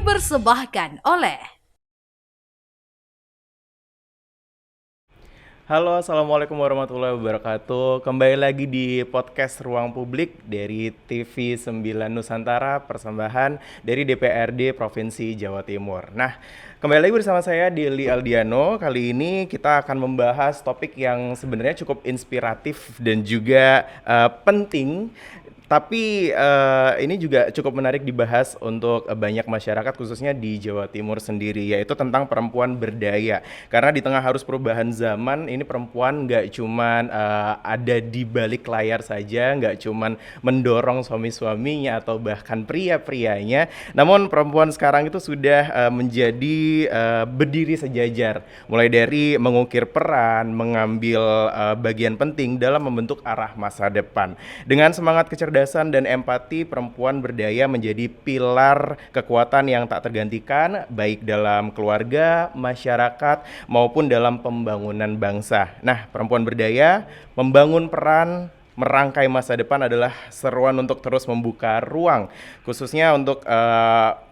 dipersembahkan oleh Halo, Assalamualaikum warahmatullahi wabarakatuh. Kembali lagi di podcast Ruang Publik dari TV 9 Nusantara, persembahan dari DPRD Provinsi Jawa Timur. Nah, kembali lagi bersama saya Deli Aldiano. Kali ini kita akan membahas topik yang sebenarnya cukup inspiratif dan juga penting. Tapi ini juga cukup menarik dibahas untuk banyak masyarakat khususnya di Jawa Timur sendiri, yaitu tentang perempuan berdaya. Karena di tengah arus perubahan zaman, ini perempuan nggak cuman ada di balik layar saja, nggak cuman mendorong suami-suaminya atau bahkan pria-prianya, namun perempuan sekarang itu sudah menjadi berdiri sejajar, mulai dari mengukir peran, mengambil bagian penting dalam membentuk arah masa depan. Dengan semangat kecerdasan dan empati, perempuan berdaya menjadi pilar kekuatan yang tak tergantikan, baik dalam keluarga, masyarakat, maupun dalam pembangunan bangsa. Nah, perempuan berdaya membangun peran merangkai masa depan adalah seruan untuk terus membuka ruang, khususnya untuk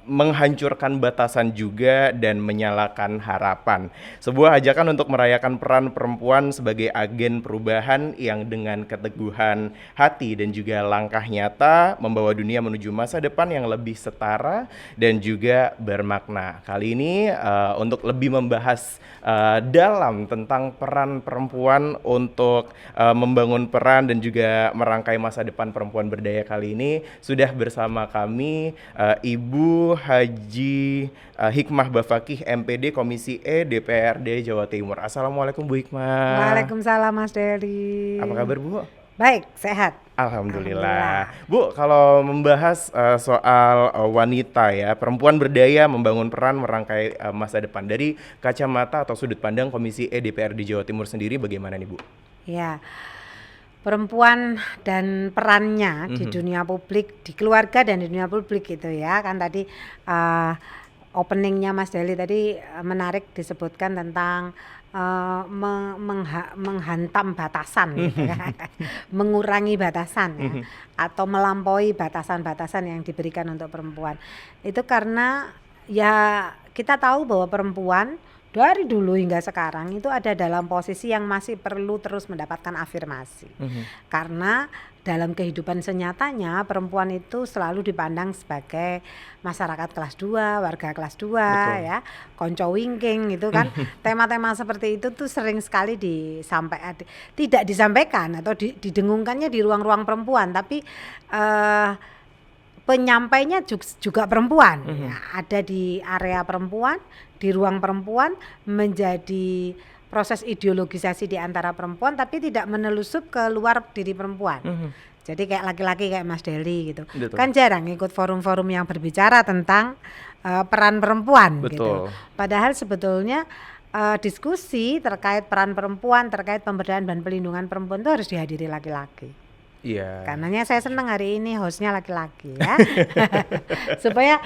menghancurkan batasan juga dan menyalakan harapan. Sebuah ajakan untuk merayakan peran perempuan sebagai agen perubahan yang dengan keteguhan hati dan juga langkah nyata membawa dunia menuju masa depan yang lebih setara dan juga bermakna. Kali ini untuk lebih membahas dalam tentang peran perempuan untuk membangun peran dan juga merangkai masa depan perempuan berdaya, kali ini sudah bersama kami Ibu Haji Hikmah Bafakih, MPD Komisi E DPRD Jawa Timur. Assalamualaikum Bu Hikmah. Waalaikumsalam Mas Deli. Apa kabar Bu? Baik, sehat. Alhamdulillah. Bu, kalau membahas soal wanita ya, perempuan berdaya membangun peran merangkai masa depan, dari kacamata atau sudut pandang Komisi E DPRD Jawa Timur sendiri bagaimana nih Bu? Ya, perempuan dan perannya di dunia publik, di keluarga dan di dunia publik gitu ya. Kan tadi openingnya Mas Deli tadi menarik disebutkan tentang menghantam batasan gitu ya. Mengurangi batasan ya, atau melampaui batasan-batasan yang diberikan untuk perempuan. Itu karena ya kita tahu bahwa perempuan dari dulu hingga sekarang itu ada dalam posisi yang masih perlu terus mendapatkan afirmasi. Karena dalam kehidupan senyatanya perempuan itu selalu dipandang sebagai masyarakat kelas 2, warga kelas 2. Betul. Ya, konco wingking itu kan. Tema-tema seperti itu tuh sering sekali tidak disampaikan atau didengungkannya di ruang-ruang perempuan, tapi penyampainya juga perempuan. Ya, ada di area perempuan, di ruang perempuan, menjadi proses ideologisasi di antara perempuan, tapi tidak menelusup ke luar diri perempuan. Jadi kayak laki-laki kayak Mas Deli gitu. Betul. Kan jarang ikut forum-forum yang berbicara tentang peran perempuan. Betul. Gitu. Padahal sebetulnya diskusi terkait peran perempuan, terkait pemberdayaan dan pelindungan perempuan itu harus dihadiri laki-laki. Iya. Karenanya saya senang hari ini hostnya laki-laki ya. Supaya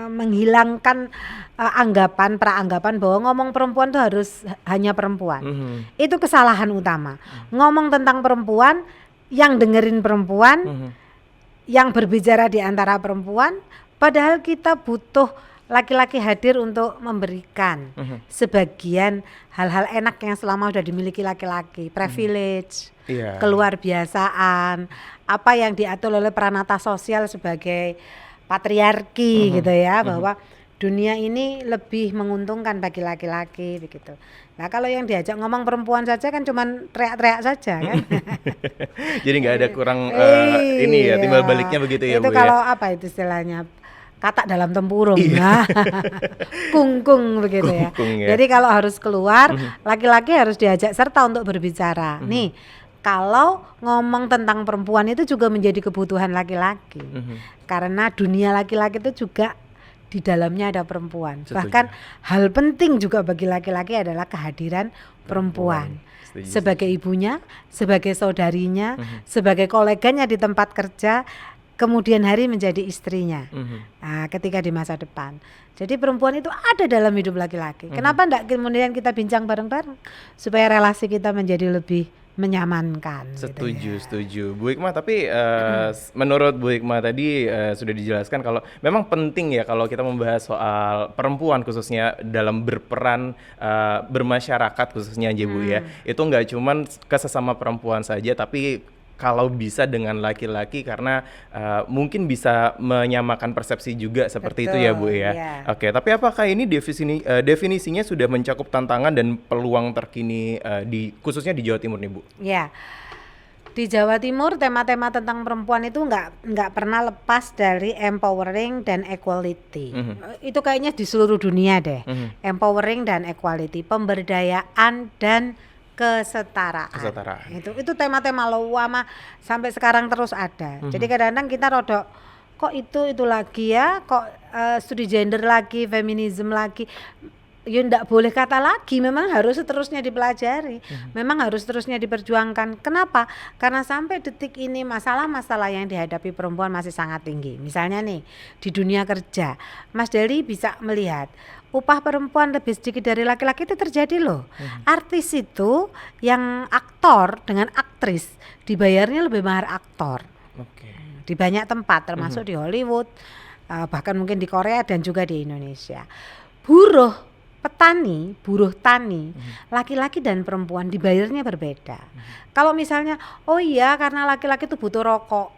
menghilangkan praanggapan bahwa ngomong perempuan itu harus hanya perempuan. Itu kesalahan utama. Ngomong tentang perempuan, yang dengerin perempuan, yang berbicara di antara perempuan, padahal kita butuh laki-laki hadir untuk memberikan sebagian hal-hal enak yang selama sudah dimiliki laki-laki, privilege, keluar biasaan, apa yang diatur oleh peranata sosial sebagai patriarki gitu ya, bahwa dunia ini lebih menguntungkan bagi laki-laki begitu. Nah, kalau yang diajak ngomong perempuan saja kan cuman teriak-teriak saja kan. Jadi nggak ada kurang ini ya, timbal baliknya begitu ya Bu. Itu kalau apa itu istilahnya, kata dalam tempurung. Nah, kungkung begitu ya. Jadi kalau harus keluar, laki-laki harus diajak serta untuk berbicara. Nih, kalau ngomong tentang perempuan itu juga menjadi kebutuhan laki-laki. Karena dunia laki-laki itu juga di dalamnya ada perempuan. Setuju. Bahkan hal penting juga bagi laki-laki adalah kehadiran perempuan. Sebagai ibunya, sebagai saudarinya, sebagai koleganya di tempat kerja, kemudian hari menjadi istrinya. Nah, ketika di masa depan. Jadi perempuan itu ada dalam hidup laki-laki. Kenapa enggak kemudian kita bincang bareng-bareng supaya relasi kita menjadi lebih menyamankan Setuju, gitu ya. setuju. Bu Hikmah, tapi menurut Bu Hikmah tadi sudah dijelaskan kalau memang penting ya kalau kita membahas soal perempuan khususnya dalam berperan bermasyarakat khususnya aja Bu ya. Itu nggak cuman ke sesama perempuan saja, tapi kalau bisa dengan laki-laki karena mungkin bisa menyamakan persepsi juga seperti itu ya Bu Betul, ya. ya. Oke, tapi apakah ini definisinya sudah mencakup tantangan dan peluang terkini khususnya di Jawa Timur nih Bu? Ya, di Jawa Timur tema-tema tentang perempuan itu nggak pernah lepas dari empowering dan equality. Itu kayaknya di seluruh dunia deh. Empowering dan equality, pemberdayaan dan kesetaraan. Itu tema-tema lama sampai sekarang terus ada. Jadi kadang-kadang kita rodok kok itu lagi ya, kok studi gender lagi, feminisme lagi. Ya ndak boleh kata lagi, memang harus seterusnya dipelajari, memang harus terusnya diperjuangkan. Kenapa? Karena sampai detik ini masalah-masalah yang dihadapi perempuan masih sangat tinggi. Misalnya nih di dunia kerja, Mas Deli bisa melihat upah perempuan lebih sedikit dari laki-laki itu terjadi loh. Artis itu yang aktor dengan aktris dibayarnya lebih mahal aktor. Di banyak tempat termasuk di Hollywood, bahkan mungkin di Korea dan juga di Indonesia. Buruh tani, laki-laki dan perempuan dibayarnya berbeda. Kalau misalnya, oh iya karena laki-laki itu butuh rokok,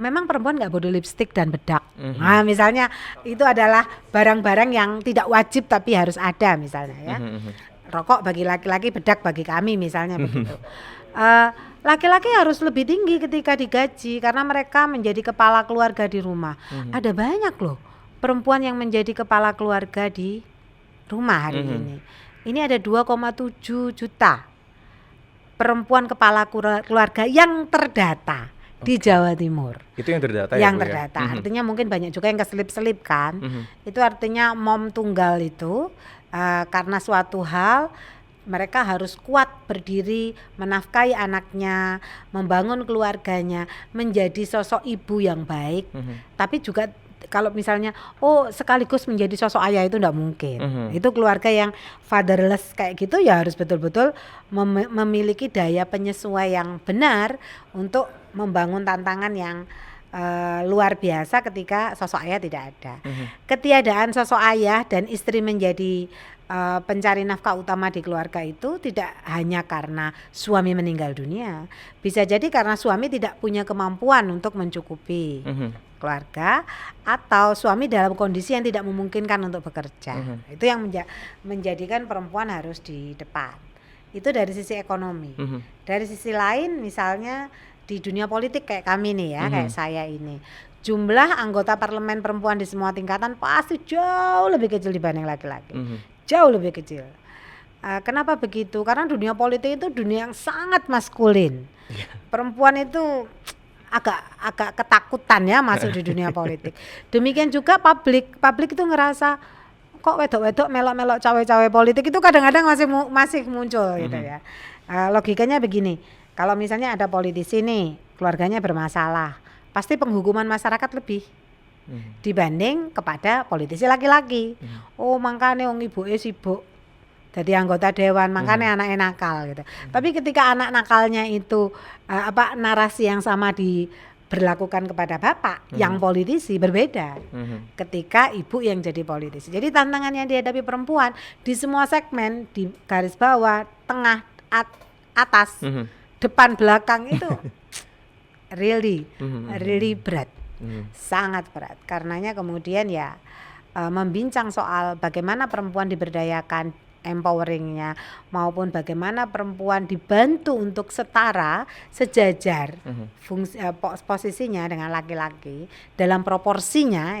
memang perempuan nggak butuh lipstik dan bedak. Nah misalnya itu adalah barang-barang yang tidak wajib tapi harus ada misalnya ya. Rokok bagi laki-laki, bedak bagi kami misalnya begitu. Laki-laki harus lebih tinggi ketika digaji karena mereka menjadi kepala keluarga di rumah. Ada banyak loh perempuan yang menjadi kepala keluarga di rumah hari ini. Ini ada 2,7 juta perempuan kepala keluarga yang terdata di Jawa Timur. Itu yang terdata yang ya Bu terdata. ya? Artinya mungkin banyak juga yang keselip-selip kan. Itu artinya mom tunggal itu karena suatu hal mereka harus kuat berdiri, menafkahi anaknya, membangun keluarganya, menjadi sosok ibu yang baik. Tapi juga kalau misalnya sekaligus menjadi sosok ayah itu enggak mungkin. Itu keluarga yang fatherless kayak gitu ya harus betul-betul memiliki daya penyesuaian yang benar untuk membangun tantangan yang luar biasa ketika sosok ayah tidak ada. Ketiadaan sosok ayah dan istri menjadi pencari nafkah utama di keluarga itu tidak hanya karena suami meninggal dunia, bisa jadi karena suami tidak punya kemampuan untuk mencukupi keluarga atau suami dalam kondisi yang tidak memungkinkan untuk bekerja. Itu yang menjadikan perempuan harus di depan. Itu dari sisi ekonomi. Dari sisi lain misalnya di dunia politik kayak kami nih ya, kayak saya ini, jumlah anggota parlemen perempuan di semua tingkatan pasti jauh lebih kecil dibanding laki-laki. Jauh lebih kecil. Kenapa begitu? Karena dunia politik itu dunia yang sangat maskulin. Perempuan itu agak ketakutan ya masuk di dunia politik. Demikian juga publik itu ngerasa kok wedok-wedok melok-melok cawe-cawe politik itu kadang-kadang masih muncul gitu ya. Logikanya begini, kalau misalnya ada politisi nih keluarganya bermasalah, pasti penghukuman masyarakat lebih dibanding kepada politisi laki-laki. Makanya wong ibuke sibuk jadi anggota dewan, makanya anaknya nakal gitu. Tapi ketika anak nakalnya itu narasi yang sama diberlakukan kepada bapak yang politisi berbeda. Ketika ibu yang jadi politisi. Jadi tantangan yang dihadapi perempuan di semua segmen, di garis bawah, tengah, atas, depan, belakang itu really berat. Sangat berat. Karenanya kemudian ya membincang soal bagaimana perempuan diberdayakan, empoweringnya, maupun bagaimana perempuan dibantu untuk setara, sejajar fungsi, posisinya dengan laki-laki dalam proporsinya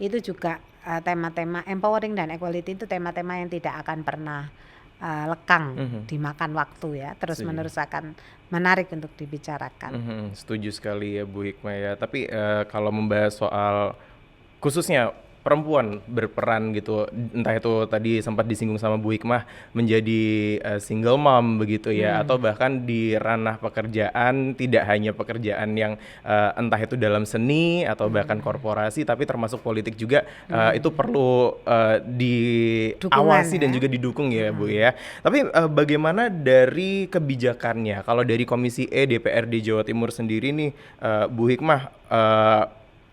itu juga tema-tema empowering dan equality itu tema-tema yang tidak akan pernah lekang dimakan waktu ya, terus menerus akan menarik untuk dibicarakan. Setuju sekali ya Bu Hikmah ya. Tapi kalau membahas soal khususnya perempuan berperan gitu, entah itu tadi sempat disinggung sama Bu Hikmah menjadi single mom begitu ya, atau bahkan di ranah pekerjaan, tidak hanya pekerjaan yang entah itu dalam seni atau bahkan korporasi, tapi termasuk politik juga, itu perlu Dukungan diawasi ya. dan juga didukung ya Bu ya. Tapi bagaimana dari kebijakannya? Kalau dari Komisi E DPRD Jawa Timur sendiri nih, Bu Hikmah,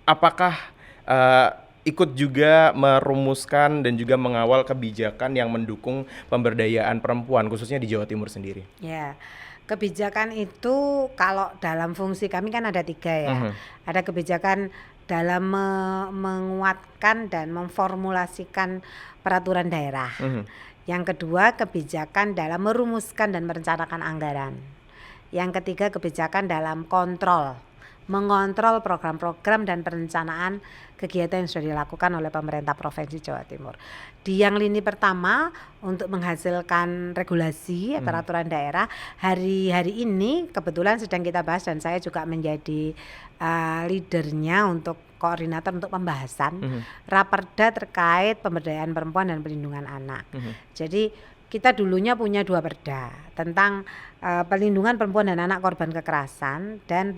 apakah ikut juga merumuskan dan juga mengawal kebijakan yang mendukung pemberdayaan perempuan khususnya di Jawa Timur sendiri? Ya, kebijakan itu kalau dalam fungsi kami kan ada 3 ya. Ada kebijakan dalam menguatkan dan memformulasikan peraturan daerah. Yang kedua, kebijakan dalam merumuskan dan merencanakan anggaran. Yang ketiga, kebijakan dalam mengontrol program-program dan perencanaan kegiatan yang sudah dilakukan oleh pemerintah Provinsi Jawa Timur. Di yang lini pertama untuk menghasilkan regulasi peraturan daerah, hari ini kebetulan sedang kita bahas dan saya juga menjadi leadernya untuk koordinator untuk pembahasan Raperda terkait pemberdayaan perempuan dan perlindungan anak. Jadi kita dulunya punya 2 perda tentang perlindungan perempuan dan anak korban kekerasan dan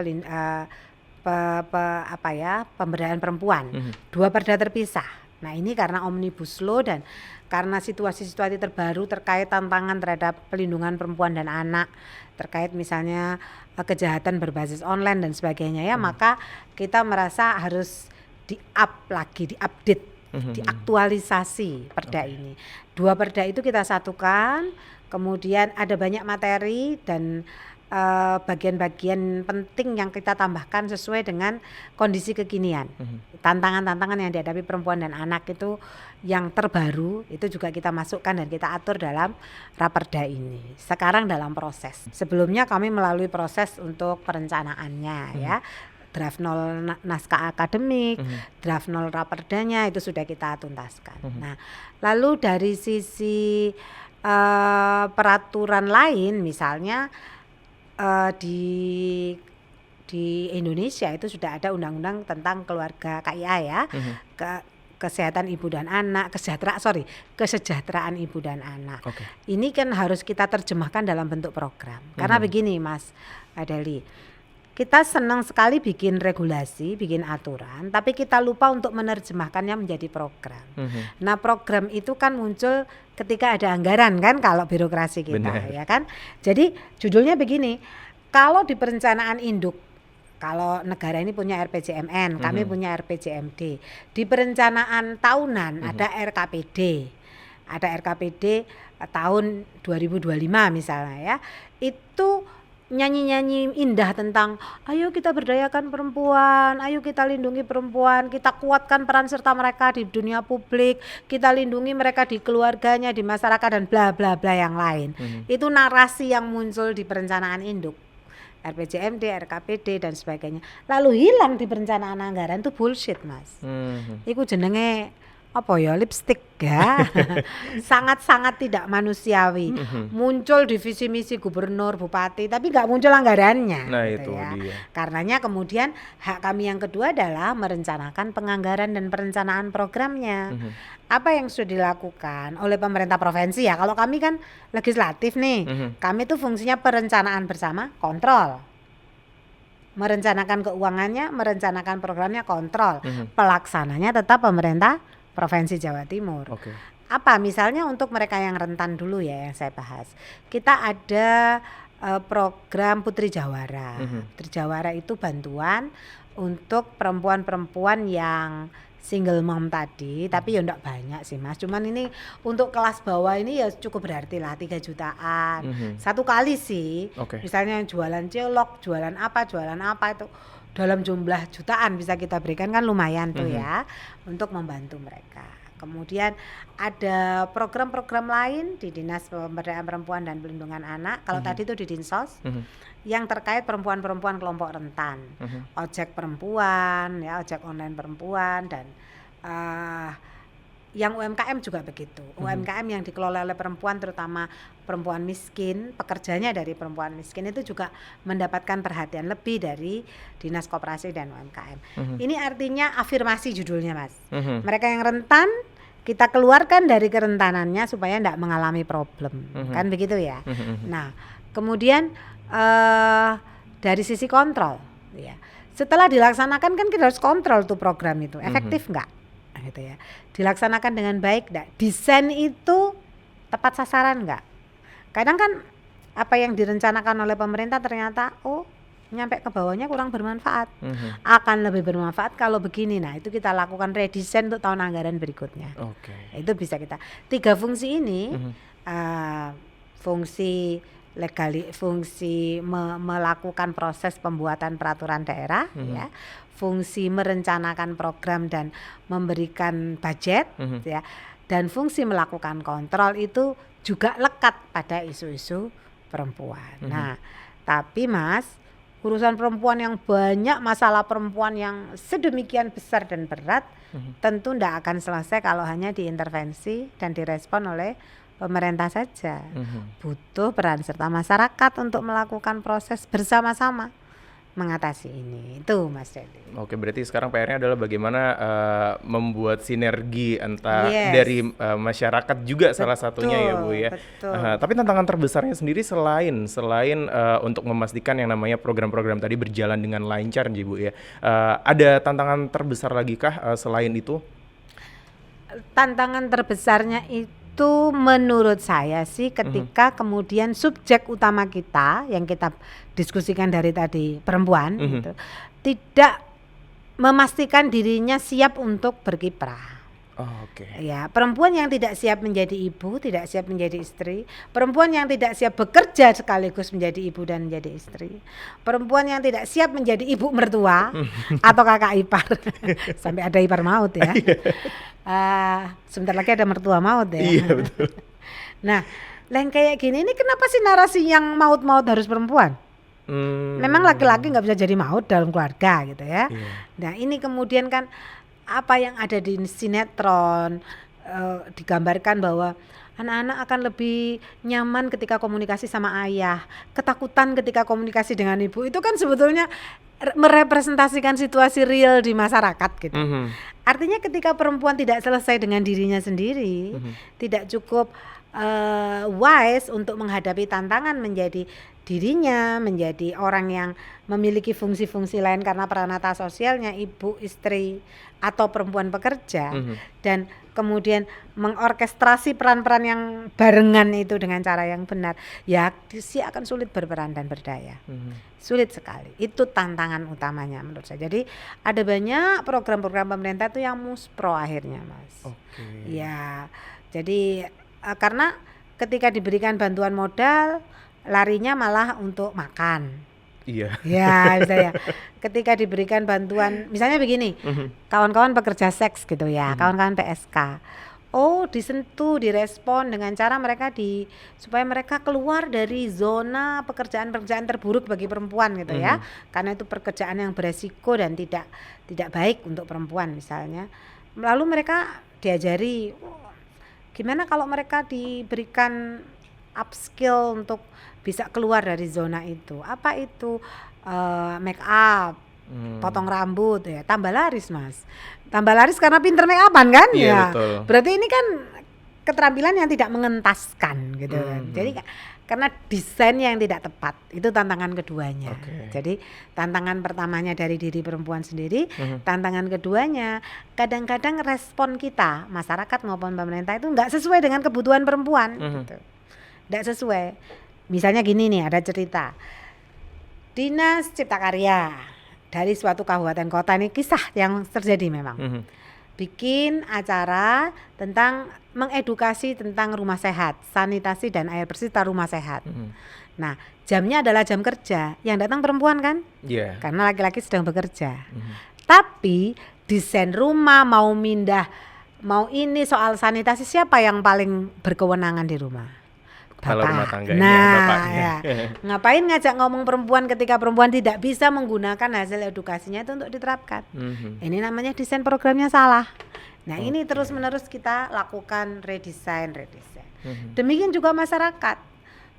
pemberdayaan perempuan. 2 perda terpisah. Nah, ini karena omnibus law dan karena situasi-situasi terbaru terkait tantangan terhadap perlindungan perempuan dan anak, terkait misalnya kejahatan berbasis online dan sebagainya ya, maka kita merasa harus diupdate, diaktualisasi perda ini. 2 perda itu kita satukan, kemudian ada banyak materi dan bagian-bagian penting yang kita tambahkan sesuai dengan kondisi kekinian. Tantangan-tantangan yang dihadapi perempuan dan anak itu yang terbaru itu juga kita masukkan dan kita atur dalam Raperda ini. Sekarang dalam proses. Sebelumnya kami melalui proses untuk perencanaannya ya. Draft 0 naskah akademik, draft 0 raperdanya itu sudah kita tuntaskan. Nah, lalu dari sisi peraturan lain misalnya di Indonesia itu sudah ada undang-undang tentang keluarga KIA ya, kesehatan ibu dan anak, kesejahteraan ibu dan anak. Ini kan harus kita terjemahkan dalam bentuk program. Karena begini Mas Adeli, kita senang sekali bikin regulasi, bikin aturan, tapi kita lupa untuk menerjemahkannya menjadi program. Nah, program itu kan muncul ketika ada anggaran kan, kalau birokrasi kita. Ya kan. Jadi judulnya begini, kalau di perencanaan induk, kalau negara ini punya RPJMN, kami punya RPJMD. Di perencanaan tahunan ada RKPD tahun 2025 misalnya ya. Itu nyanyi-nyanyi indah tentang ayo kita berdayakan perempuan, ayo kita lindungi perempuan, kita kuatkan peran serta mereka di dunia publik, kita lindungi mereka di keluarganya, di masyarakat dan bla bla bla yang lain. Itu narasi yang muncul di perencanaan induk, RPJMD, RKPD dan sebagainya. Lalu hilang di perencanaan anggaran, itu bullshit Mas. Iku jenenge apa ya, lipstick ya. Sangat-sangat tidak manusiawi. Muncul di visi misi gubernur, bupati, tapi nggak muncul anggarannya. Nah gitu itu ya. dia. Karenanya kemudian hak kami yang kedua adalah merencanakan penganggaran dan perencanaan programnya. Apa yang sudah dilakukan oleh pemerintah provinsi ya. Kalau kami kan legislatif nih. Kami tuh fungsinya perencanaan bersama, kontrol. Merencanakan keuangannya, merencanakan programnya, kontrol. Pelaksananya tetap pemerintah Provinsi Jawa Timur. Apa misalnya untuk mereka yang rentan dulu ya yang saya bahas. Kita ada program Putri Jawara. Putri Jawara itu bantuan untuk perempuan-perempuan yang single mom tadi, tapi ya enggak banyak sih Mas. Cuman ini untuk kelas bawah ini ya cukup berarti lah 3 jutaan. Satu kali sih. Misalnya yang jualan cilok, jualan apa itu dalam jumlah jutaan bisa kita berikan kan lumayan tuh ya untuk membantu mereka. Kemudian ada program-program lain di Dinas Pemberdayaan Perempuan dan Perlindungan Anak. Kalau tadi itu di Dinsos yang terkait perempuan-perempuan kelompok rentan, ojek perempuan, ya ojek online perempuan dan yang UMKM juga begitu. UMKM yang dikelola oleh perempuan, terutama perempuan miskin, pekerjanya dari perempuan miskin itu juga mendapatkan perhatian lebih dari Dinas Koperasi dan UMKM. Ini artinya afirmasi judulnya, Mas. Mereka yang rentan kita keluarkan dari kerentanannya supaya tidak mengalami problem, kan begitu ya. Nah, kemudian dari sisi kontrol, ya. Setelah dilaksanakan kan kita harus kontrol tuh program itu efektif nggak, gitu ya. Dilaksanakan dengan baik nggak, desain itu tepat sasaran nggak. Kadang kan apa yang direncanakan oleh pemerintah ternyata nyampe ke bawahnya kurang bermanfaat. Akan lebih bermanfaat kalau begini. Nah, itu kita lakukan redesign untuk tahun anggaran berikutnya. Itu bisa kita 3 fungsi ini, fungsi melakukan proses pembuatan peraturan daerah, ya, fungsi merencanakan program dan memberikan budget, ya, dan fungsi melakukan kontrol itu juga lekat pada isu-isu perempuan. Nah, tapi Mas, urusan perempuan yang banyak, masalah perempuan yang sedemikian besar dan berat, tentu tidak akan selesai kalau hanya diintervensi dan direspon oleh pemerintah saja. Butuh peran serta masyarakat untuk melakukan proses bersama-sama mengatasi ini. Itu Mas Dedi. Oke, berarti sekarang PR-nya adalah bagaimana membuat sinergi dari masyarakat juga. Betul, salah satunya ya Bu ya. Tapi tantangan terbesarnya sendiri selain untuk memastikan yang namanya program-program tadi berjalan dengan lancar nih Bu ya. Ada tantangan terbesar lagi kah selain itu? Tantangan terbesarnya itu menurut saya sih ketika kemudian subjek utama kita yang kita diskusikan dari tadi perempuan gitu, tidak memastikan dirinya siap untuk berkiprah. Ya, perempuan yang tidak siap menjadi ibu, tidak siap menjadi istri, perempuan yang tidak siap bekerja sekaligus menjadi ibu dan menjadi istri, perempuan yang tidak siap menjadi ibu mertua atau kakak ipar sampai ada ipar maut ya. Sebentar lagi ada mertua maut ya. Iya, betul. Nah, yang kayak gini ini kenapa sih narasi yang maut-maut harus perempuan? Memang laki-laki nggak bisa jadi maut dalam keluarga gitu ya. Nah, ini kemudian kan apa yang ada di sinetron digambarkan bahwa anak-anak akan lebih nyaman ketika komunikasi sama ayah, ketakutan ketika komunikasi dengan ibu. Itu kan sebetulnya merepresentasikan situasi real di masyarakat gitu. Artinya ketika perempuan tidak selesai dengan dirinya sendiri, tidak cukup wise untuk menghadapi tantangan menjadi dirinya, menjadi orang yang memiliki fungsi-fungsi lain karena peranata sosialnya ibu, istri, atau perempuan pekerja, dan kemudian mengorkestrasi peran-peran yang barengan itu dengan cara yang benar, ya dia akan sulit berperan dan berdaya. Sulit sekali. Itu tantangan utamanya menurut saya. Jadi ada banyak program-program pemerintah itu yang muspro akhirnya, Mas. Ya, jadi karena ketika diberikan bantuan modal larinya malah untuk makan. Iya. Ya, misalnya ketika diberikan bantuan, misalnya begini, kawan-kawan pekerja seks gitu ya, kawan-kawan PSK. Disentuh, direspon dengan cara mereka supaya mereka keluar dari zona pekerjaan-pekerjaan terburuk bagi perempuan gitu ya. Karena itu pekerjaan yang beresiko dan tidak baik untuk perempuan misalnya. Lalu mereka diajari gimana kalau mereka diberikan upskill untuk bisa keluar dari zona itu. Apa itu? Make up, potong rambut ya, tambah laris Mas. Tambah laris karena pinter make upan kan? Iya, ya. Betul. Berarti ini kan keterampilan yang tidak mengentaskan gitu kan. Jadi karena desain yang tidak tepat, itu tantangan keduanya. Jadi tantangan pertamanya dari diri perempuan sendiri, tantangan keduanya kadang-kadang respon kita masyarakat maupun pemerintah itu nggak sesuai dengan kebutuhan perempuan gitu. Nggak sesuai. Misalnya gini nih, ada cerita Dinas Cipta Karya dari suatu kabupaten kota, ini kisah yang terjadi memang. Bikin acara tentang mengedukasi tentang rumah sehat, sanitasi dan air bersih rumah sehat. Nah, jamnya adalah jam kerja, yang datang perempuan kan? Karena laki-laki sedang bekerja. Tapi desain rumah mau ini soal sanitasi, siapa yang paling berkewenangan di rumah? Kalau rumah tangganya, bapaknya. Ya. Ngapain ngajak ngomong perempuan ketika perempuan tidak bisa menggunakan hasil edukasinya itu untuk diterapkan? Ini namanya desain programnya salah. Nah ini terus-menerus kita lakukan redesign. Demikian juga masyarakat,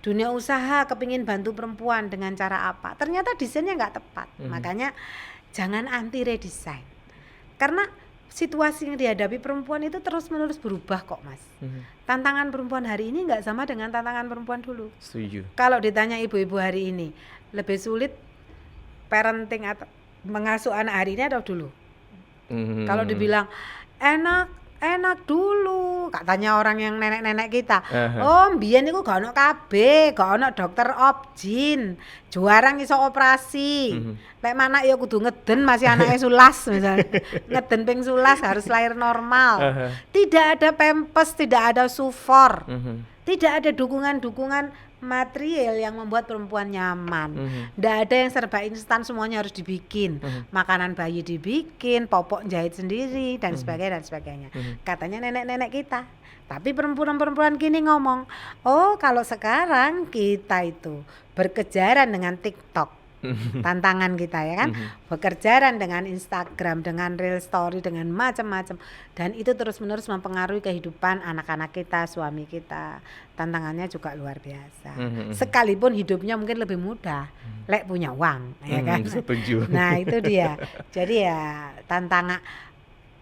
dunia usaha kepingin bantu perempuan dengan cara apa? Ternyata desainnya nggak tepat. Makanya jangan anti redesign. Karena situasi yang dihadapi perempuan itu terus-menerus berubah kok Mas. Tantangan perempuan hari ini nggak sama dengan tantangan perempuan dulu. Setuju. Kalau ditanya ibu-ibu hari ini, lebih sulit parenting atau mengasuh anak hari ini atau dulu? Kalau dibilang enak dulu, katanya orang yang nenek-nenek kita. Oh, mbiyen niku gak ono KB, gak ono dokter obgyn, juarang iso operasi. Lek manak ya kudu ngeden masih anake sulas misalnya. Ngeden ping sulas harus lahir normal. Tidak ada pempes, tidak ada sufor. Tidak ada dukungan-dukungan material yang membuat perempuan nyaman. Nggak ada yang serba instan, semuanya harus dibikin. Makanan bayi dibikin, popok jahit sendiri dan sebagainya. Katanya nenek-nenek kita. Tapi perempuan-perempuan kini ngomong, oh kalau sekarang kita itu berkejaran dengan TikTok. Tantangan kita ya kan, bekerjaan dengan Instagram, dengan real story, dengan macam-macam, dan itu terus-menerus mempengaruhi kehidupan anak-anak kita, suami kita. Tantangannya juga luar biasa. Sekalipun hidupnya mungkin lebih mudah, lek punya uang, ya kan. Setuju. Nah itu dia. Jadi ya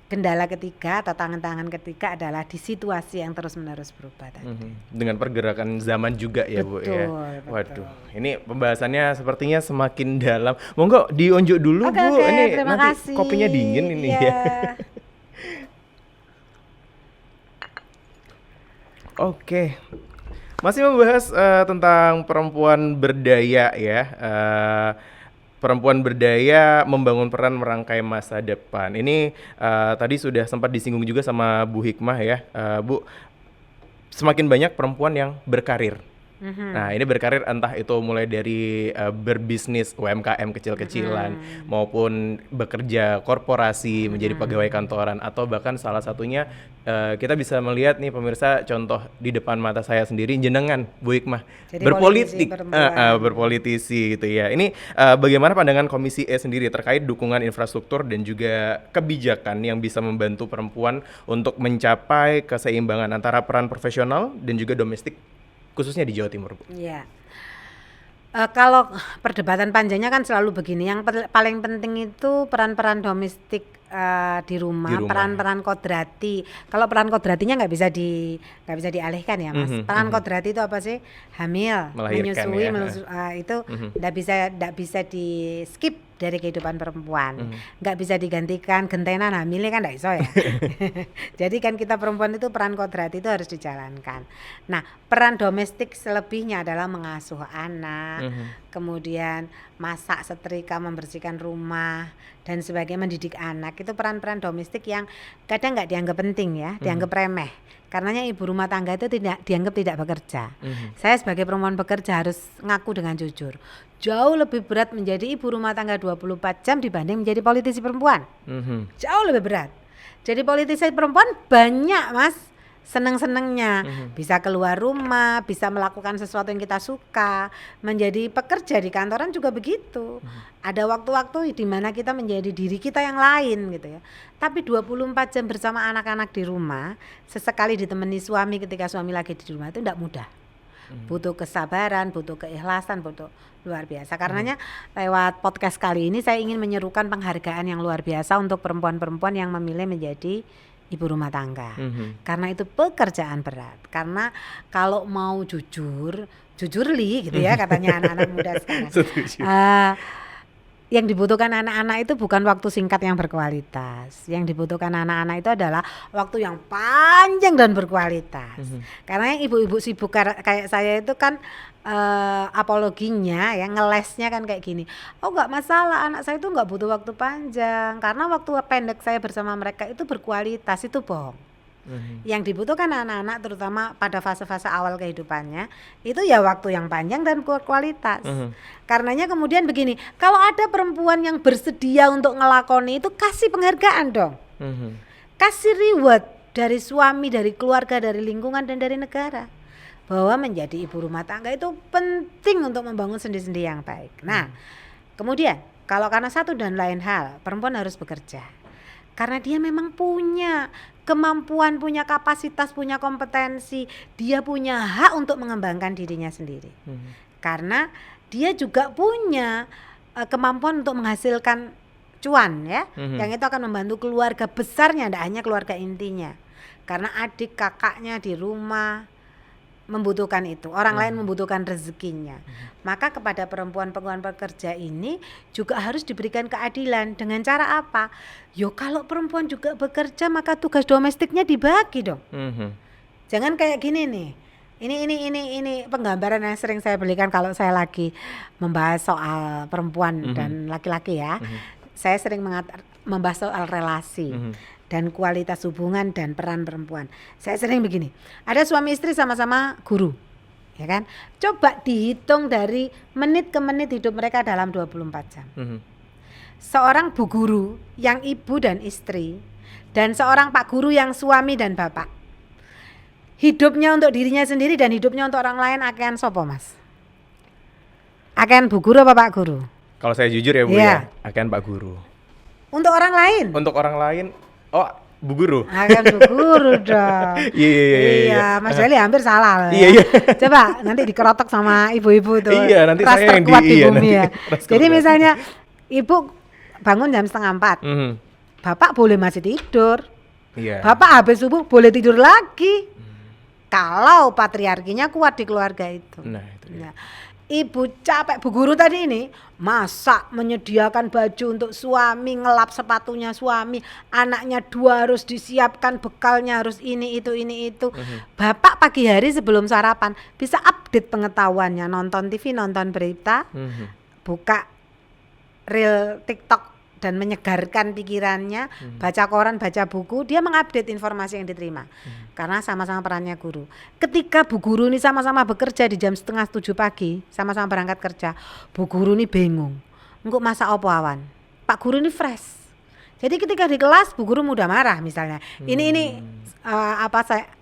kendala ketiga atau tantangan ketiga adalah di situasi yang terus-menerus berubah tadi. Dengan pergerakan zaman juga ya Bu ya. Waduh, ini pembahasannya sepertinya semakin dalam. Monggo diunjuk dulu Bu. Ini terima nanti kasih. kopinya dingin ini ya. Oke. Masih membahas tentang perempuan berdaya ya. Perempuan berdaya membangun peran merangkai masa depan. Ini tadi sudah sempat disinggung juga sama Bu Hikmah ya, Bu. Semakin banyak perempuan yang berkarir. Nah ini berkarir entah itu mulai dari berbisnis UMKM kecil-kecilan maupun bekerja korporasi menjadi pegawai kantoran, atau bahkan salah satunya kita bisa melihat nih pemirsa, contoh di depan mata saya sendiri, jenengan Bu Hikmah berpolitik, berpolitisi gitu ya. Ini bagaimana pandangan Komisi E sendiri terkait dukungan infrastruktur dan juga kebijakan yang bisa membantu perempuan untuk mencapai keseimbangan antara peran profesional dan juga domestik, khususnya di Jawa Timur, Bu? Iya. Kalau perdebatan panjangnya kan selalu begini, yang paling penting itu peran-peran domestik di rumah, peran-peran kodrati. Kalau peran kodratinya nggak bisa dialihkan ya Mas. Peran kodrati itu apa sih? Hamil, menyusui, itu nggak bisa di skip dari kehidupan perempuan. Nggak bisa digantikan gentenan hamilnya kan nggak iso ya. Jadi kan kita perempuan itu peran kodrati itu harus dijalankan. Nah peran domestik selebihnya adalah mengasuh anak, kemudian masak, setrika, membersihkan rumah dan sebagainya, mendidik anak. Itu peran-peran domestik yang kadang nggak dianggap penting ya, dianggap remeh. Karenanya ibu rumah tangga itu dianggap tidak bekerja. Saya sebagai perempuan bekerja harus ngaku dengan jujur. Jauh lebih berat menjadi ibu rumah tangga 24 jam dibanding menjadi politisi perempuan. Jauh lebih berat. Jadi politisi perempuan banyak Mas, seneng-senengnya, bisa keluar rumah, bisa melakukan sesuatu yang kita suka. Menjadi pekerja di kantoran juga begitu. Ada waktu-waktu di mana kita menjadi diri kita yang lain gitu ya. Tapi 24 jam bersama anak-anak di rumah, sesekali ditemani suami ketika suami lagi di rumah, itu tidak mudah. Butuh kesabaran, butuh keikhlasan, butuh luar biasa. Karenanya lewat podcast kali ini saya ingin menyerukan penghargaan yang luar biasa untuk perempuan-perempuan yang memilih menjadi ibu rumah tangga. Karena itu pekerjaan berat. Karena kalau mau jujurli gitu ya katanya anak-anak muda sekarang. Yang dibutuhkan anak-anak itu bukan waktu singkat yang berkualitas. Yang dibutuhkan anak-anak itu adalah waktu yang panjang dan berkualitas. Karena yang ibu-ibu sibuk kayak saya itu kan apologinya ya, ngelesnya kan kayak gini. Oh nggak masalah, anak saya itu nggak butuh waktu panjang karena waktu pendek saya bersama mereka itu berkualitas. Itu bohong. Yang dibutuhkan anak-anak terutama pada fase-fase awal kehidupannya itu ya waktu yang panjang dan berkualitas. Karenanya kemudian begini, kalau ada perempuan yang bersedia untuk ngelakoni itu, kasih penghargaan dong. Kasih reward dari suami, dari keluarga, dari lingkungan dan dari negara, bahwa menjadi ibu rumah tangga itu penting untuk membangun sendi-sendi yang baik. Nah kemudian kalau karena satu dan lain hal perempuan harus bekerja, Karena dia memang punya kemampuan, punya kapasitas, punya kompetensi, dia punya hak untuk mengembangkan dirinya sendiri. Karena dia juga punya kemampuan untuk menghasilkan cuan ya, yang itu akan membantu keluarga besarnya, tidak hanya keluarga intinya. Karena adik kakaknya di rumah membutuhkan itu, orang lain membutuhkan rezekinya. Maka kepada perempuan pekerja ini juga harus diberikan keadilan. Dengan cara apa? Yo kalau perempuan juga bekerja maka tugas domestiknya dibagi dong. Jangan kayak gini nih. Ini penggambaran yang sering saya berikan kalau saya lagi membahas soal perempuan dan laki-laki ya. Saya sering membahas soal relasi. Dan kualitas hubungan dan peran perempuan. Saya sering begini, ada suami istri sama-sama guru, ya kan? Coba dihitung dari menit ke menit hidup mereka dalam 24 jam. Seorang bu guru yang ibu dan istri, dan seorang pak guru yang suami dan bapak. Hidupnya untuk dirinya sendiri dan hidupnya untuk orang lain akan sopo mas? Akan bu guru apa pak guru? Kalau saya jujur ya Bu ya, akan pak guru. Untuk orang lain? Untuk orang lain, oh bu guru. Akan bu guru dong. Iya, Mas Deli hampir salah ya. Iya. Coba nanti dikerotok sama ibu-ibu tuh. Iya, nanti ras saya yang terkuat di bumi nanti ya. Jadi misalnya ibu bangun jam 3:30, bapak boleh masih tidur. Iya. Bapak habis subuh boleh tidur lagi. Kalau patriarkinya kuat di keluarga itu. Nah, itu dia. Nah, ibu capek, bu guru tadi ini masak, menyediakan baju untuk suami, ngelap sepatunya suami, anaknya 2 harus disiapkan bekalnya, harus ini itu. Bapak pagi hari sebelum sarapan bisa update pengetahuannya, nonton TV, nonton berita, buka reel TikTok dan menyegarkan pikirannya, baca koran, baca buku, dia mengupdate informasi yang diterima. Karena sama-sama perannya guru. Ketika bu guru ini sama-sama bekerja di jam 6:30 pagi, sama-sama berangkat kerja, bu guru ini bingung, engko masak apa awan. Pak guru ini fresh. Jadi ketika di kelas bu guru mudah marah misalnya.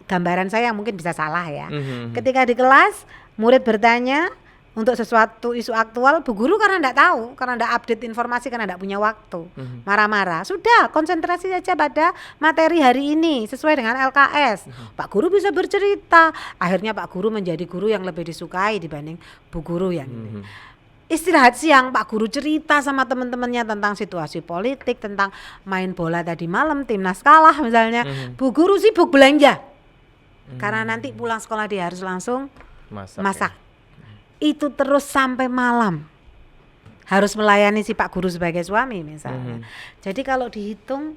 Gambaran saya yang mungkin bisa salah ya. Ketika di kelas murid bertanya untuk sesuatu isu aktual, bu guru karena enggak tahu, karena enggak update informasi, karena enggak punya waktu, marah-marah. Sudah, konsentrasi saja pada materi hari ini sesuai dengan LKS. Pak guru bisa bercerita. Akhirnya pak guru menjadi guru yang lebih disukai dibanding bu guru yang ini. Istirahat siang, pak guru cerita sama teman-temannya tentang situasi politik, tentang main bola tadi malam, timnas kalah misalnya. Bu guru sibuk belanja. Karena nanti pulang sekolah dia harus langsung masak. Itu terus sampai malam, harus melayani si pak guru sebagai suami misalnya. Jadi kalau dihitung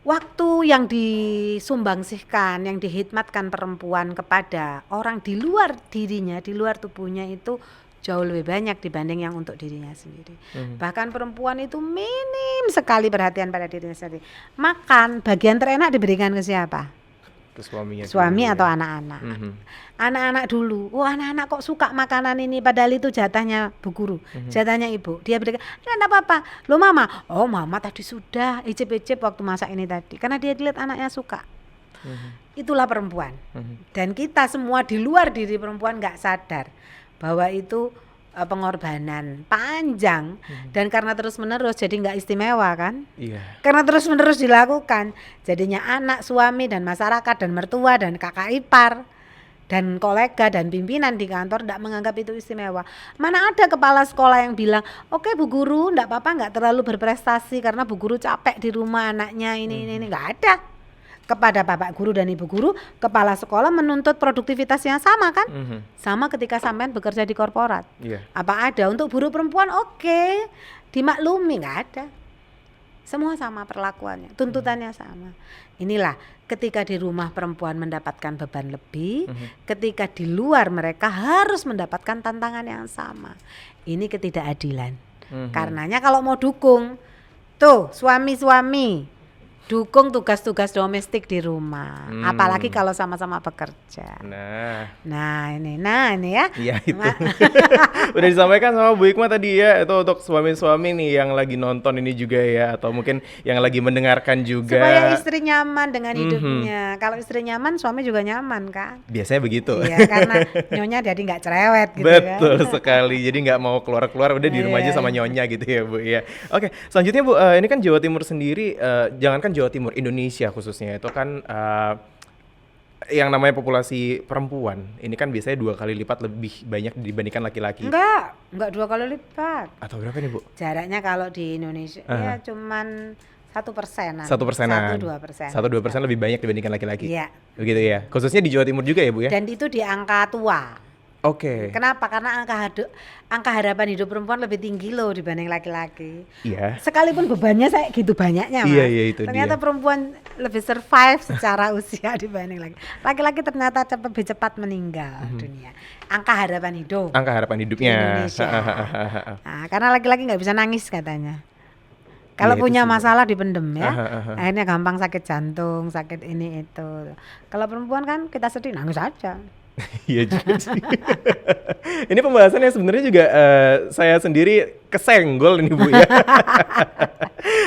waktu yang disumbangsihkan, yang dihikmatkan perempuan kepada orang di luar dirinya, di luar tubuhnya itu jauh lebih banyak dibanding yang untuk dirinya sendiri. Bahkan perempuan itu minim sekali perhatian pada dirinya sendiri. Makan, bagian terenak diberikan ke siapa? Ke suaminya. Suami dulu, atau ya. anak-anak. Anak-anak dulu, anak-anak kok suka makanan ini, padahal itu jatahnya bu guru, jatahnya ibu. Dia berikan, enggak apa-apa. Loh mama, mama tadi sudah icip-icip waktu masak ini tadi, karena dia lihat anaknya suka. Itulah perempuan. Dan kita semua di luar diri perempuan nggak sadar bahwa itu pengorbanan panjang, dan karena terus-menerus jadi nggak istimewa kan? Iya. Karena terus-menerus dilakukan, jadinya anak, suami, dan masyarakat, dan mertua, dan kakak ipar, dan kolega, dan pimpinan di kantor tidak menganggap itu istimewa. Mana ada kepala sekolah yang bilang, oke bu guru, nggak apa-apa, nggak terlalu berprestasi karena bu guru capek di rumah anaknya ini, nggak ada. Kepada bapak guru dan ibu guru, kepala sekolah menuntut produktivitas yang sama kan? Sama ketika sampean bekerja di korporat. Apa ada untuk buruh perempuan? Oke, dimaklumi, nggak ada. Semua sama perlakuannya, tuntutannya sama. Inilah ketika di rumah perempuan mendapatkan beban lebih, ketika di luar mereka harus mendapatkan tantangan yang sama. Ini ketidakadilan. Karenanya kalau mau dukung, tuh suami-suami dukung tugas-tugas domestik di rumah, apalagi kalau sama-sama bekerja. Nah ini ya. Iya itu. Udah disampaikan sama Bu Hikmah tadi ya, itu untuk suami-suami nih yang lagi nonton ini juga ya, atau mungkin yang lagi mendengarkan juga. Supaya istri nyaman dengan hidupnya. Kalau istri nyaman, suami juga nyaman kan? Biasanya begitu. Iya, karena nyonya jadi nggak cerewet gitu. Betul kan? sekali, jadi nggak mau keluar-keluar, udah di rumah aja sama nyonya gitu ya Bu ya. Oke, selanjutnya Bu, ini kan Jawa Timur sendiri, jangankan Jawa Timur, Indonesia khususnya itu kan yang namanya populasi perempuan ini kan biasanya 2 kali lipat lebih banyak dibandingkan laki-laki. Enggak 2 kali lipat. Atau berapa nih Bu? Jaraknya kalau di Indonesia ya cuman 1%. 1%. 1-2%. 1-2% lebih banyak dibandingkan laki-laki. Iya. Begitu ya. Khususnya di Jawa Timur juga ya Bu ya. Dan itu di angka tua. Oke. Kenapa? Karena angka harapan hidup perempuan lebih tinggi loh dibanding laki-laki. Iya. Sekalipun bebannya saya gitu banyaknya Mas. Iya itu ternyata dia. Perempuan lebih survive secara usia dibanding laki-laki ternyata lebih cepat meninggal dunia. Angka harapan hidup. Angka harapan hidupnya. Di Indonesia. Nah, karena laki-laki nggak bisa nangis katanya. Kalau Iya, punya itu sih, masalah dipendem ya, Aha. akhirnya gampang sakit jantung, sakit ini itu. Kalau perempuan kan kita sedih nangis aja. Iya juga sih. Ini pembahasannya sebenarnya juga saya sendiri kesenggol ini Bu ya.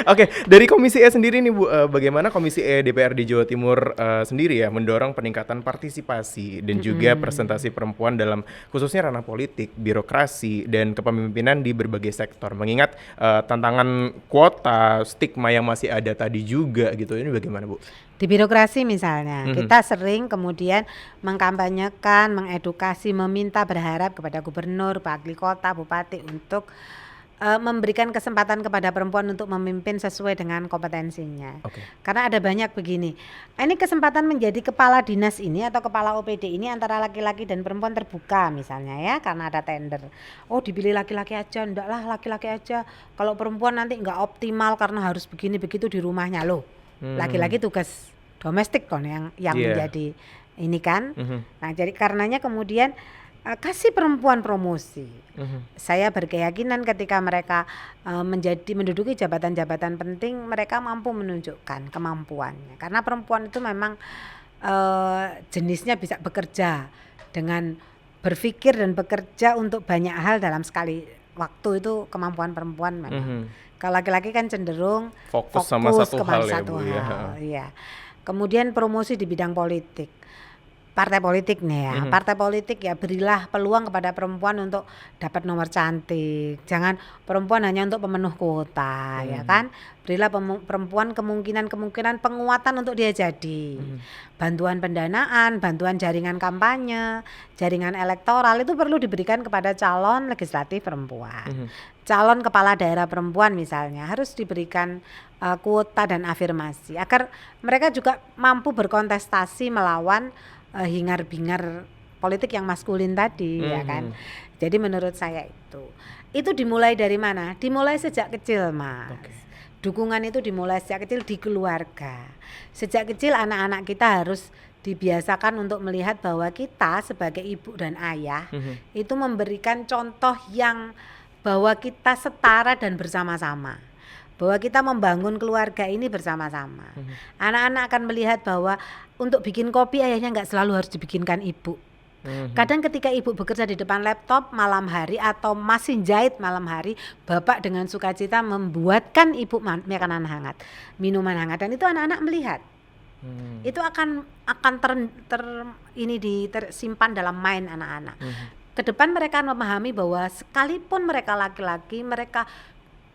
Oke, dari Komisi E sendiri nih Bu, bagaimana Komisi E DPRD Jawa Timur sendiri ya mendorong peningkatan partisipasi dan juga presentasi perempuan dalam khususnya ranah politik, birokrasi dan kepemimpinan di berbagai sektor. Mengingat tantangan kuota, stigma yang masih ada tadi juga gitu. Ini bagaimana Bu? Di birokrasi misalnya, kita sering kemudian mengkampanyekan, mengedukasi, meminta, berharap kepada gubernur, wali kota, bupati untuk memberikan kesempatan kepada perempuan untuk memimpin sesuai dengan kompetensinya. Karena ada banyak begini, ini kesempatan menjadi kepala dinas ini atau kepala OPD ini antara laki-laki dan perempuan terbuka misalnya ya, karena ada tender. Oh dipilih laki-laki aja, enggak lah laki-laki aja, kalau perempuan nanti enggak optimal karena harus begini begitu di rumahnya loh. Laki-laki tugas domestik kan yang menjadi ini kan. Nah jadi karenanya kemudian kasih perempuan promosi. Saya berkeyakinan ketika mereka menduduki jabatan-jabatan penting, mereka mampu menunjukkan kemampuannya. Karena perempuan itu memang jenisnya bisa bekerja dengan berpikir dan bekerja untuk banyak hal dalam sekali waktu, itu kemampuan perempuan memang. Kalau laki-laki kan cenderung fokus sama satu hal ya Bu ya. Iya. Kemudian promosi di bidang politik. Partai politik nih ya, partai politik ya berilah peluang kepada perempuan untuk dapat nomor cantik. Jangan perempuan hanya untuk pemenuh kuota ya kan. Berilah perempuan kemungkinan penguatan untuk dia jadi. Bantuan pendanaan, bantuan jaringan kampanye, jaringan elektoral itu perlu diberikan kepada calon legislatif perempuan. Calon kepala daerah perempuan misalnya harus diberikan kuota dan afirmasi agar mereka juga mampu berkontestasi melawan hingar-bingar politik yang maskulin tadi ya kan. Jadi menurut saya itu dimulai dari mana? Dimulai sejak kecil Mas. Dukungan itu dimulai sejak kecil di keluarga. Sejak kecil anak-anak kita harus dibiasakan untuk melihat bahwa kita sebagai ibu dan ayah itu memberikan contoh yang bahwa kita setara dan bersama-sama. Bahwa kita membangun keluarga ini bersama-sama. Anak-anak akan melihat bahwa untuk bikin kopi ayahnya nggak selalu harus dibikinkan ibu. Kadang ketika ibu bekerja di depan laptop malam hari atau masih jahit malam hari, bapak dengan sukacita membuatkan ibu makanan hangat, minuman hangat, dan itu anak-anak melihat. Itu akan tersimpan dalam mind anak-anak. Kedepan mereka memahami bahwa sekalipun mereka laki-laki, mereka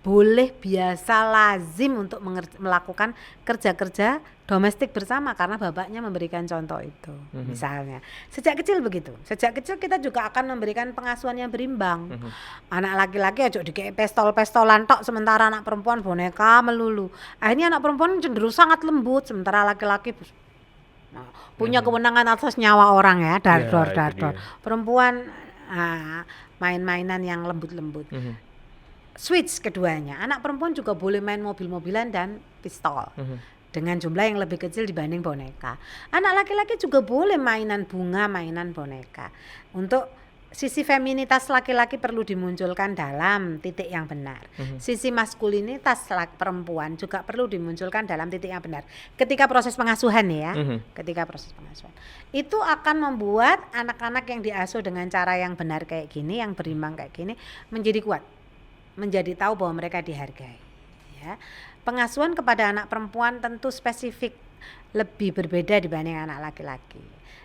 boleh biasa lazim untuk melakukan kerja-kerja domestik bersama karena bapaknya memberikan contoh itu. Misalnya sejak kecil begitu. Sejak kecil kita juga akan memberikan pengasuhan yang berimbang. Anak laki-laki aja dikei pestol-pestolan tok, sementara anak perempuan boneka melulu. Akhirnya anak perempuan cenderung sangat lembut, sementara laki-laki punya kewenangan atas nyawa orang ya, dar. Perempuan main-mainan yang lembut-lembut. Switch keduanya, anak perempuan juga boleh main mobil-mobilan dan pistol dengan jumlah yang lebih kecil dibanding boneka. Anak laki-laki juga boleh mainan bunga, mainan boneka untuk sisi feminitas laki-laki perlu dimunculkan dalam titik yang benar. Sisi maskulinitas perempuan juga perlu dimunculkan dalam titik yang benar. Ketika proses pengasuhan ya, ketika proses pengasuhan. Itu akan membuat anak-anak yang diasuh dengan cara yang benar kayak gini, yang berimbang kayak gini, menjadi kuat. Menjadi tahu bahwa mereka dihargai. Ya. Pengasuhan kepada anak perempuan tentu spesifik lebih berbeda dibanding anak laki-laki.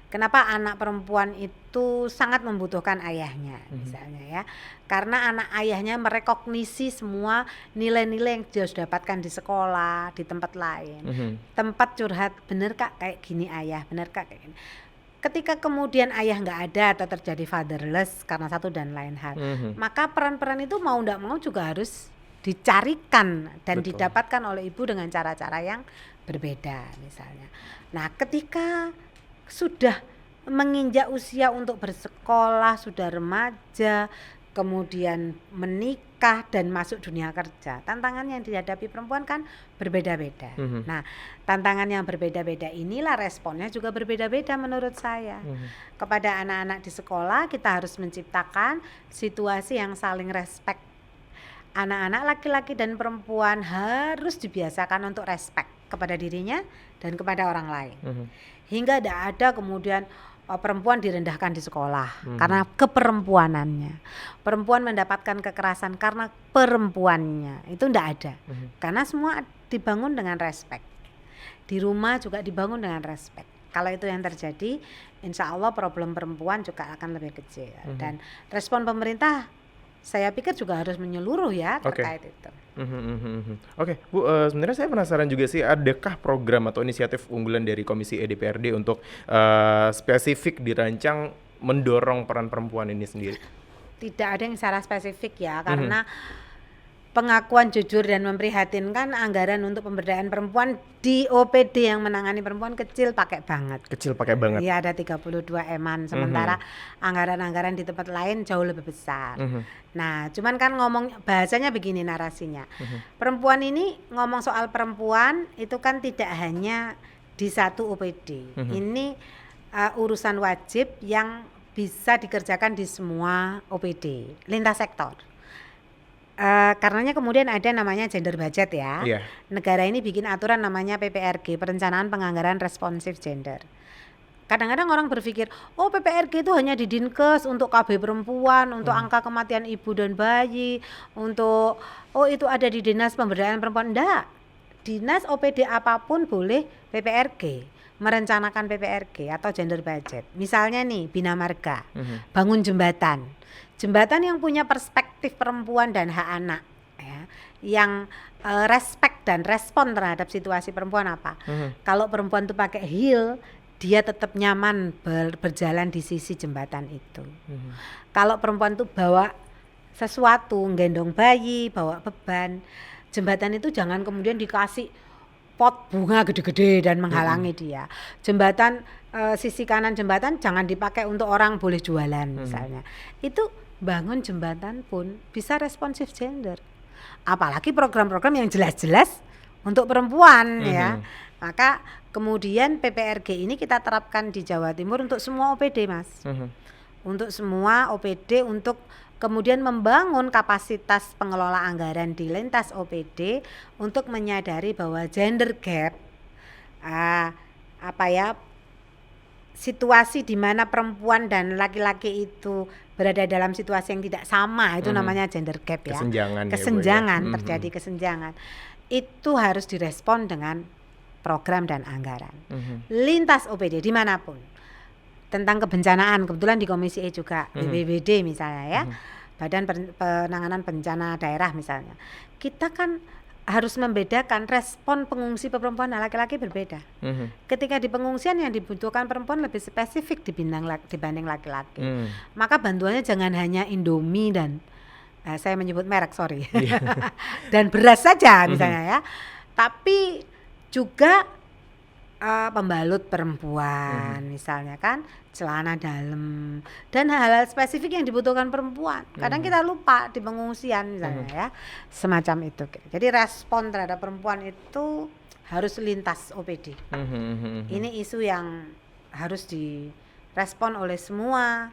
Kenapa anak perempuan itu sangat membutuhkan ayahnya misalnya ya, karena anak ayahnya merekognisi semua nilai-nilai yang dia sudah dapatkan di sekolah, di tempat lain, tempat curhat, bener kak kayak gini ayah, bener kak kayak gini. Ketika kemudian ayah nggak ada atau terjadi fatherless karena satu dan lain hal, maka peran-peran itu mau nggak mau juga harus dicarikan dan didapatkan oleh ibu dengan cara-cara yang berbeda misalnya. Nah ketika sudah menginjak usia untuk bersekolah, sudah remaja, kemudian menikah dan masuk dunia kerja, tantangan yang dihadapi perempuan kan berbeda-beda. Nah, tantangan yang berbeda-beda inilah responnya juga berbeda-beda menurut saya. Kepada anak-anak di sekolah kita harus menciptakan situasi yang saling respect. Anak-anak laki-laki dan perempuan harus dibiasakan untuk respect kepada dirinya dan kepada orang lain. Hingga tidak ada kemudian perempuan direndahkan di sekolah karena keperempuanannya. Perempuan mendapatkan kekerasan karena perempuannya. Itu tidak ada. Karena semua dibangun dengan respect. Di rumah juga dibangun dengan respect. Kalau itu yang terjadi, insya Allah problem perempuan juga akan lebih kecil. Dan respon pemerintah saya pikir juga harus menyeluruh ya terkait itu. Oke, Bu, sebenarnya saya penasaran juga sih, adakah program atau inisiatif unggulan dari Komisi E DPRD untuk spesifik dirancang mendorong peran perempuan ini sendiri? Tidak ada yang secara spesifik ya, karena pengakuan jujur dan memprihatinkan anggaran untuk pemberdayaan perempuan di OPD yang menangani perempuan kecil pakai banget. Iya, ada 32 eman, sementara anggaran-anggaran di tempat lain jauh lebih besar. Nah, cuman kan ngomong bahasanya begini narasinya. Perempuan ini ngomong soal perempuan itu kan tidak hanya di satu OPD. Ini urusan wajib yang bisa dikerjakan di semua OPD, lintas sektor. Karenanya kemudian ada namanya gender budget ya. Negara ini bikin aturan namanya PPRG, Perencanaan Penganggaran Responsif Gender. Kadang-kadang orang berpikir, oh PPRG itu hanya di Dinkes untuk KB perempuan, untuk angka kematian ibu dan bayi, untuk itu ada di Dinas Pemberdayaan Perempuan. Enggak, dinas OPD apapun boleh PPRG, merencanakan PPRG atau gender budget. Misalnya nih Bina Marga, bangun jembatan yang punya perspektif perempuan dan hak anak ya, yang respect dan respon terhadap situasi perempuan apa. Kalau perempuan tuh pakai heel, dia tetap nyaman berjalan di sisi jembatan itu. Kalau perempuan tuh bawa sesuatu, gendong bayi, bawa beban, jembatan itu jangan kemudian dikasih pot bunga gede-gede dan menghalangi dia. Jembatan sisi kanan jembatan jangan dipakai untuk orang boleh jualan misalnya. Itu bangun jembatan pun bisa responsif gender. Apalagi program-program yang jelas-jelas untuk perempuan ya. Maka kemudian PPRG ini kita terapkan di Jawa Timur untuk semua OPD, Mas. Untuk semua OPD, untuk kemudian membangun kapasitas pengelola anggaran di lintas OPD untuk menyadari bahwa gender gap situasi di mana perempuan dan laki-laki itu berada dalam situasi yang tidak sama, itu namanya gender gap ya. Kesenjangan ya, terjadi kesenjangan. Itu harus direspon dengan program dan anggaran. Lintas OPD dimanapun. Tentang kebencanaan, kebetulan di Komisi E juga, BPBD misalnya ya, Badan Penanganan Bencana Daerah misalnya. Kita kan harus membedakan respon pengungsi perempuan dan laki-laki berbeda. Ketika di pengungsian yang dibutuhkan perempuan lebih spesifik dibanding laki-laki. Maka bantuannya jangan hanya Indomie dan saya menyebut merek, sorry. Dan beras saja misalnya ya. Tapi juga pembalut perempuan misalnya kan, celana dalam dan hal-hal spesifik yang dibutuhkan perempuan. Kadang kita lupa di pengungsian misalnya ya, semacam itu. Jadi respon terhadap perempuan itu harus lintas OPD. Ini isu yang harus direspon oleh semua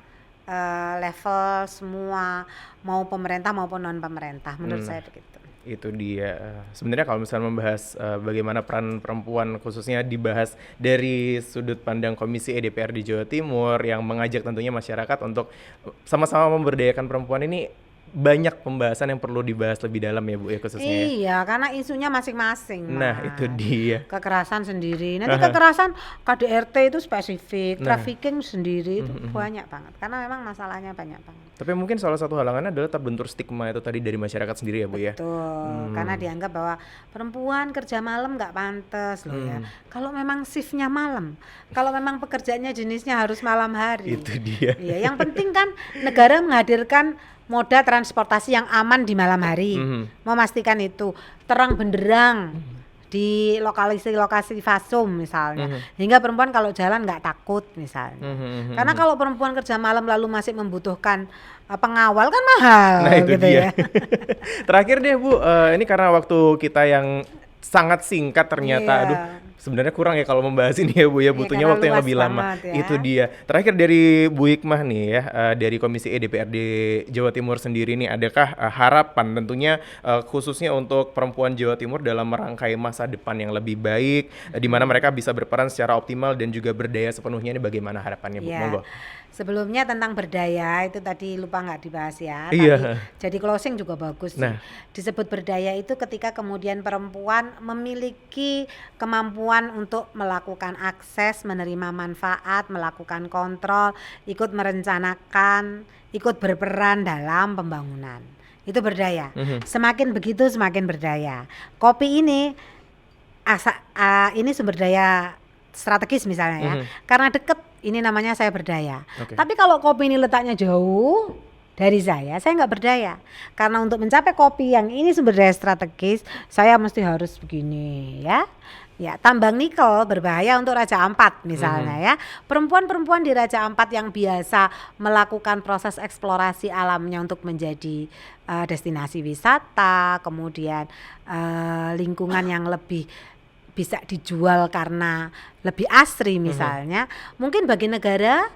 level semua, mau pemerintah maupun non pemerintah, menurut saya begitu. Itu dia. Sebenarnya kalau misalnya membahas bagaimana peran perempuan khususnya dibahas dari sudut pandang Komisi E DPRD Jawa Timur yang mengajak tentunya masyarakat untuk sama-sama memberdayakan perempuan ini, banyak pembahasan yang perlu dibahas lebih dalam ya Bu ya khususnya ya. Iya, karena isunya masing-masing, Nah, itu dia. Kekerasan sendiri. Nanti kekerasan KDRT itu spesifik, Nah. trafficking sendiri itu banyak banget. Karena memang masalahnya banyak banget. Tapi mungkin salah satu halangannya adalah terbentur stigma itu tadi dari masyarakat sendiri ya Bu ya. Betul, karena dianggap bahwa perempuan kerja malam nggak pantas loh ya. Kalau memang shiftnya malam, kalau memang pekerjaannya jenisnya harus malam hari. Itu dia. Iya, yang penting kan negara menghadirkan moda transportasi yang aman di malam hari, memastikan itu terang benderang di lokasi fasum misalnya, hingga perempuan kalau jalan nggak takut misalnya. Karena kalau perempuan kerja malam lalu masih membutuhkan pengawal kan mahal, Nah itu gitu dia. ya. Terakhir deh Bu, ini karena waktu kita yang sangat singkat ternyata, Iya. aduh sebenarnya kurang ya kalau membahas ini ya Bu ya, Iya, butuhnya karena waktu yang luas lebih lama. banget ya. Itu dia. Terakhir dari Bu Hikmah nih ya, dari Komisi E DPRD Jawa Timur sendiri nih, adakah harapan tentunya khususnya untuk perempuan Jawa Timur dalam merangkai masa depan yang lebih baik, di mana mereka bisa berperan secara optimal dan juga berdaya sepenuhnya, ini bagaimana harapannya Bu? Iya. Monggo. Sebelumnya tentang berdaya itu tadi lupa nggak dibahas ya. Iya. Tapi jadi closing juga bagus sih. Nah. Disebut berdaya itu ketika kemudian perempuan memiliki kemampuan untuk melakukan akses, menerima manfaat, melakukan kontrol, ikut merencanakan, ikut berperan dalam pembangunan. Itu berdaya. Semakin begitu semakin berdaya. Kopi ini ini sumber daya strategis misalnya ya. Karena deket, ini namanya saya berdaya. Oke. Tapi kalau kopi ini letaknya jauh dari saya nggak berdaya. Karena untuk mencapai kopi yang ini sumber daya strategis, saya mesti harus begini ya. Ya, tambang nikel berbahaya untuk Raja Ampat misalnya ya. Perempuan-perempuan di Raja Ampat yang biasa melakukan proses eksplorasi alamnya untuk menjadi destinasi wisata, kemudian lingkungan yang lebih bisa dijual karena lebih asri misalnya, mungkin bagi negara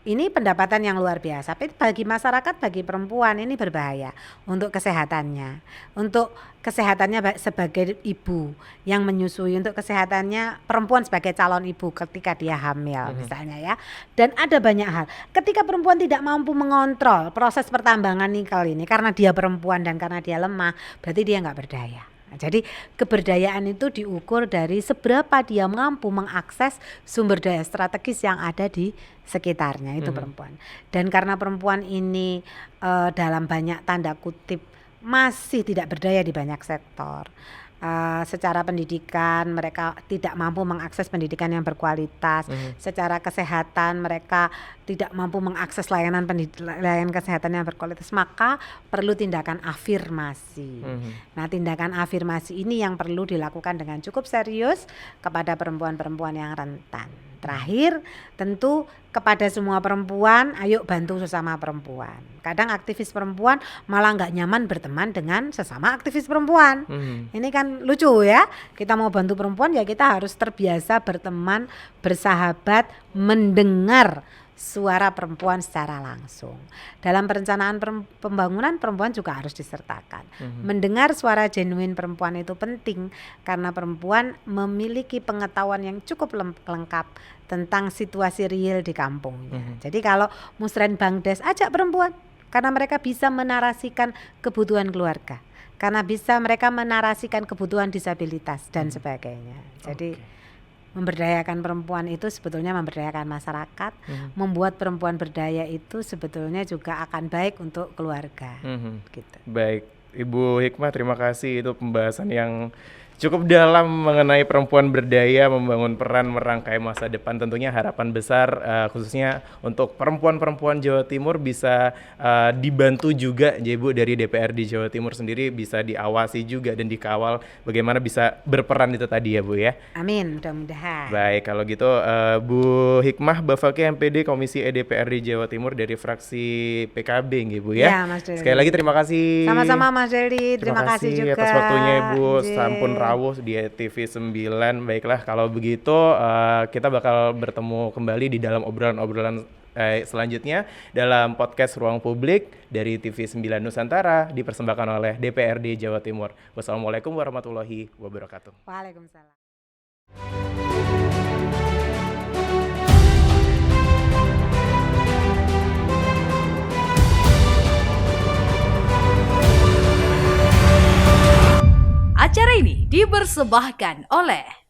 ini pendapatan yang luar biasa, tapi bagi masyarakat, bagi perempuan ini berbahaya untuk kesehatannya, sebagai ibu yang menyusui, untuk kesehatannya perempuan sebagai calon ibu ketika dia hamil misalnya ya. Dan ada banyak hal, ketika perempuan tidak mampu mengontrol proses pertambangan nikel ini karena dia perempuan dan karena dia lemah, berarti dia nggak berdaya. Jadi keberdayaan itu diukur dari seberapa dia mampu mengakses sumber daya strategis yang ada di sekitarnya, itu perempuan. Dan karena perempuan ini dalam banyak tanda kutip masih tidak berdaya di banyak sektor. Secara pendidikan mereka tidak mampu mengakses pendidikan yang berkualitas, secara kesehatan mereka tidak mampu mengakses layanan kesehatan yang berkualitas, maka perlu tindakan afirmasi. Nah, tindakan afirmasi ini yang perlu dilakukan dengan cukup serius kepada perempuan-perempuan yang rentan. Terakhir, tentu kepada semua perempuan, ayo bantu sesama perempuan. Kadang aktivis perempuan malah nggak nyaman berteman dengan sesama aktivis perempuan. Ini kan lucu ya, kita mau bantu perempuan ya kita harus terbiasa berteman, bersahabat, mendengar suara perempuan secara langsung. Dalam perencanaan pembangunan perempuan juga harus disertakan. Mendengar suara genuine perempuan itu penting karena perempuan memiliki pengetahuan yang cukup lengkap tentang situasi real di kampungnya. Jadi kalau Musren Bangdes, ajak perempuan karena mereka bisa menarasikan kebutuhan keluarga, karena bisa mereka menarasikan kebutuhan disabilitas dan sebagainya. Jadi memberdayakan perempuan itu sebetulnya memberdayakan masyarakat, membuat perempuan berdaya itu sebetulnya juga akan baik untuk keluarga. Gitu. Baik, Ibu Hikmah, terima kasih, itu pembahasan yang cukup dalam mengenai perempuan berdaya membangun peran merangkai masa depan. Tentunya harapan besar khususnya untuk perempuan-perempuan Jawa Timur bisa dibantu juga ya Bu, dari DPRD Jawa Timur sendiri bisa diawasi juga dan dikawal bagaimana bisa berperan itu tadi ya Bu ya. Amin, mudah-mudahan. Baik, kalau gitu Bu Hikmah Bafaki MPD Komisi E DPRD Jawa Timur dari fraksi PKB nggih Bu ya. Ya, Mas Deli. Sekali lagi terima kasih. Sama-sama Mas Deli, terima kasih juga atas waktunya Ibu. Jee. Sampun rawuh di TV 9. Baiklah, kalau begitu kita bakal bertemu kembali di dalam obrolan-obrolan selanjutnya dalam podcast Ruang Publik dari TV 9 Nusantara dipersembahkan oleh DPRD Jawa Timur. Wassalamualaikum warahmatullahi wabarakatuh. Waalaikumsalam. Acara ini dipersembahkan oleh